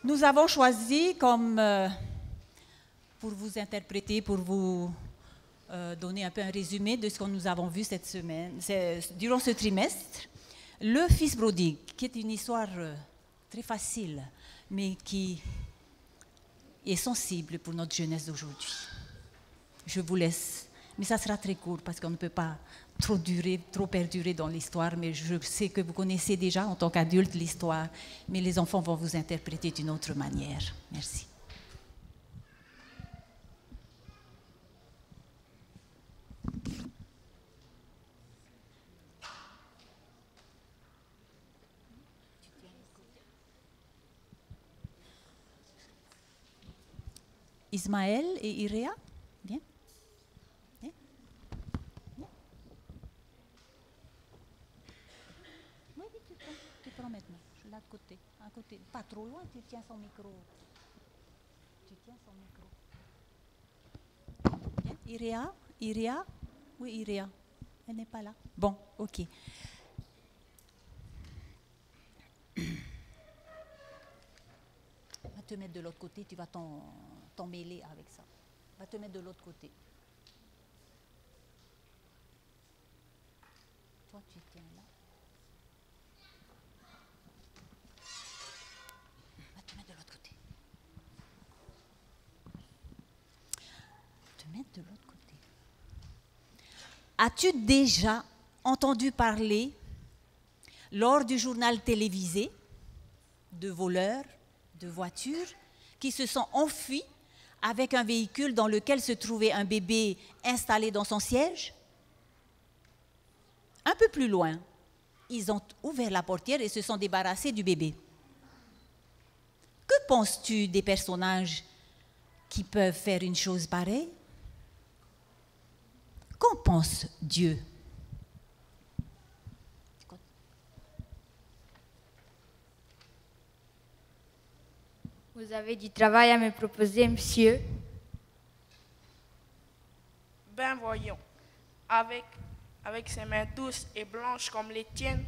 Nous avons choisi comme, pour vous interpréter, pour vous donner un peu un résumé de ce que nous avons vu cette semaine, durant ce trimestre, le Fils prodigue, qui est une histoire très facile, mais qui est sensible pour notre jeunesse d'aujourd'hui. Je vous laisse, mais ça sera très court parce qu'on ne peut pas trop perdurer dans l'histoire, mais je sais que vous connaissez déjà en tant qu'adulte l'histoire, mais les enfants vont vous interpréter d'une autre manière. Merci. Ismaël et Iréa, bien. Bien. Bien. Oui, tu prends maintenant. Je suis là de côté, à côté. Pas trop loin, tu tiens son micro. Tu tiens son micro. Bien. Iréa, oui, Iréa. Elle n'est pas là. Bon, ok. Va te mettre de l'autre côté, tu vas t'en mêler avec ça. Va te mettre de l'autre côté. Toi, tu tiens là. Va te mettre de l'autre côté. Te mettre de l'autre côté. As-tu déjà entendu parler, lors du journal télévisé, de voleurs de voitures qui se sont enfuis avec un véhicule dans lequel se trouvait un bébé installé dans son siège? Un peu plus loin, ils ont ouvert la portière et se sont débarrassés du bébé. Que penses-tu des personnages qui peuvent faire une chose pareille? Qu'en pense Dieu? Vous avez du travail à me proposer, monsieur? Ben voyons, avec ses mains douces et blanches comme les tiennes.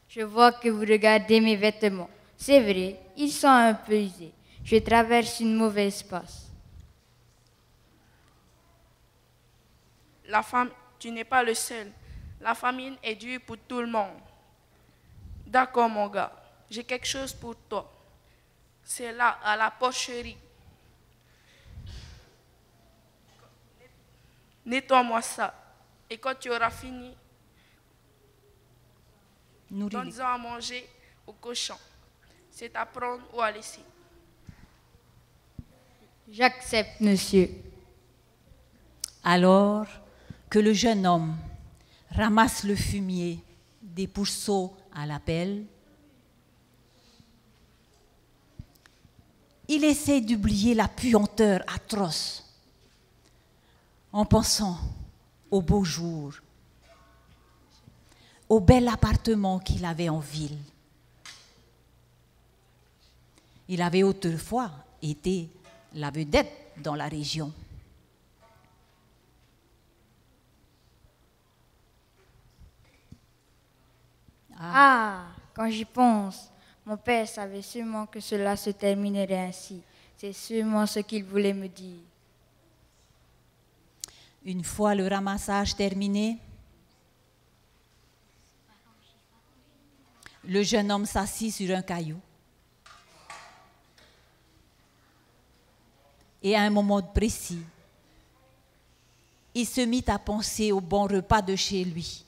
Je vois que vous regardez mes vêtements. C'est vrai, ils sont un peu usés. Je traverse une mauvaise passe. Tu n'es pas le seul. La famine est dure pour tout le monde. D'accord, mon gars. J'ai quelque chose pour toi. C'est là, à la porcherie. Nettoie-moi ça. Et quand tu auras fini, donne-en à manger au cochon. C'est à prendre ou à laisser. J'accepte, monsieur. Alors que le jeune homme ramasse le fumier des pourceaux à la pelle, il essaie d'oublier la puanteur atroce en pensant au beau jour, au bel appartement qu'il avait en ville. Il avait autrefois été la vedette dans la région. Quand j'y pense, mon père savait sûrement que cela se terminerait ainsi. C'est sûrement ce qu'il voulait me dire. Une fois le ramassage terminé, le jeune homme s'assit sur un caillou. Et à un moment précis, il se mit à penser au bon repas de chez lui.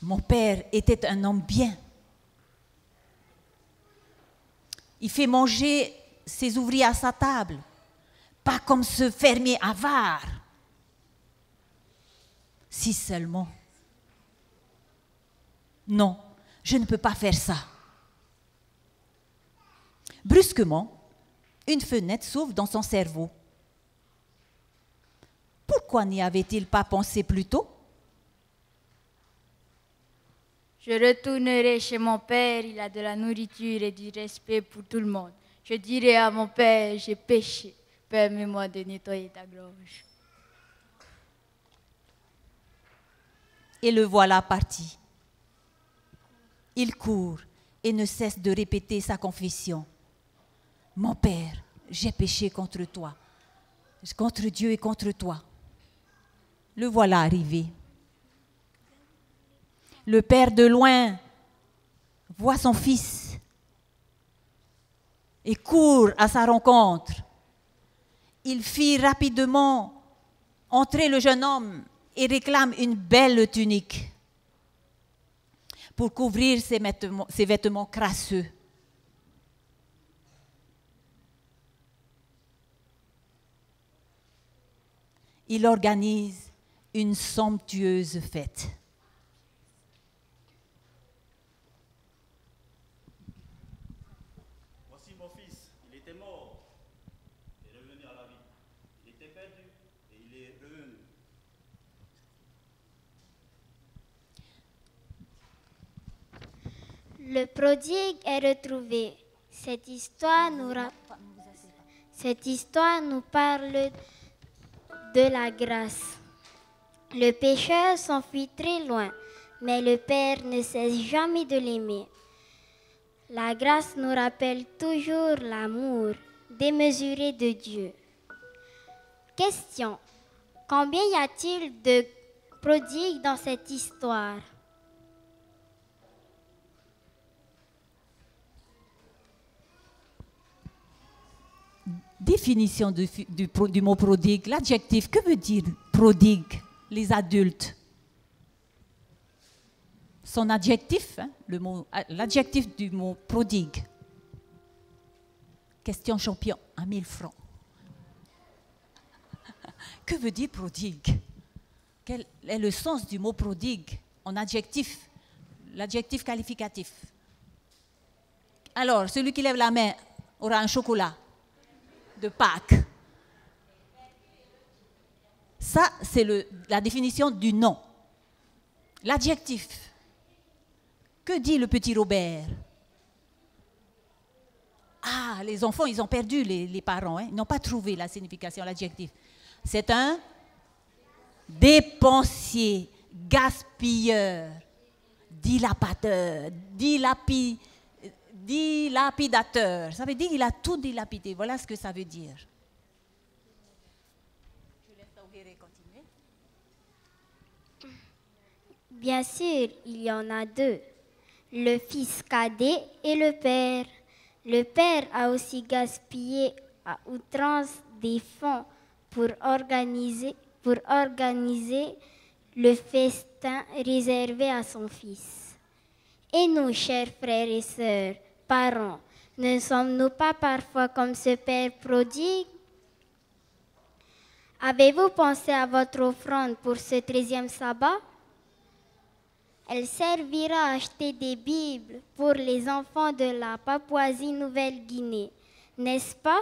Mon père était un homme bien. Il fait manger ses ouvriers à sa table, pas comme ce fermier avare. Si seulement. Non, je ne peux pas faire ça. Brusquement, une fenêtre s'ouvre dans son cerveau. Pourquoi n'y avait-il pas pensé plus tôt? Je retournerai chez mon père, il a de la nourriture et du respect pour tout le monde. Je dirai à mon père, j'ai péché, permets-moi de nettoyer ta gorge. Et le voilà parti. il court et ne cesse de répéter sa confession. Mon Père, j'ai péché contre toi, contre Dieu et contre toi. Le voilà arrivé. Le père de loin voit son fils et court à sa rencontre. Il fit rapidement entrer le jeune homme et réclame une belle tunique pour couvrir ses vêtements crasseux. Il organise une somptueuse fête. Voici mon fils, il était mort, il est revenu à la vie. Il était perdu et il est revenu. Le prodigue est retrouvé. Cette histoire nous parle de la grâce. Le pécheur s'enfuit très loin, mais le Père ne cesse jamais de l'aimer. La grâce nous rappelle toujours l'amour démesuré de Dieu. Question. Combien y a-t-il de prodigues dans cette histoire? Définition du mot prodigue. L'adjectif, que veut dire prodigue? Les adultes. Son adjectif, hein, l'adjectif du mot prodigue. Question champion à 1000 francs. Que veut dire prodigue? Quel est le sens du mot prodigue en adjectif? L'adjectif qualificatif. Alors, celui qui lève la main aura un chocolat de Pâques. Ça, c'est la définition du nom. L'adjectif. Que dit le petit Robert? Ah, les enfants, ils ont perdu les parents. Hein? Ils n'ont pas trouvé la signification, l'adjectif. C'est un dépensier, gaspilleur, dilapateur, dilapidateur. Ça veut dire qu'il a tout dilapidé. Voilà ce que ça veut dire. Je laisse Augéré continuer. Bien sûr, il y en a deux. Le fils cadet et le père. Le père a aussi gaspillé à outrance des fonds pour organiser le festin réservé à son fils. Et nous, chers frères et sœurs, parents, ne sommes-nous pas parfois comme ce père prodigue? Avez-vous pensé à votre offrande pour ce 13e sabbat? Elle servira à acheter des Bibles pour les enfants de la Papouasie-Nouvelle-Guinée, n'est-ce pas?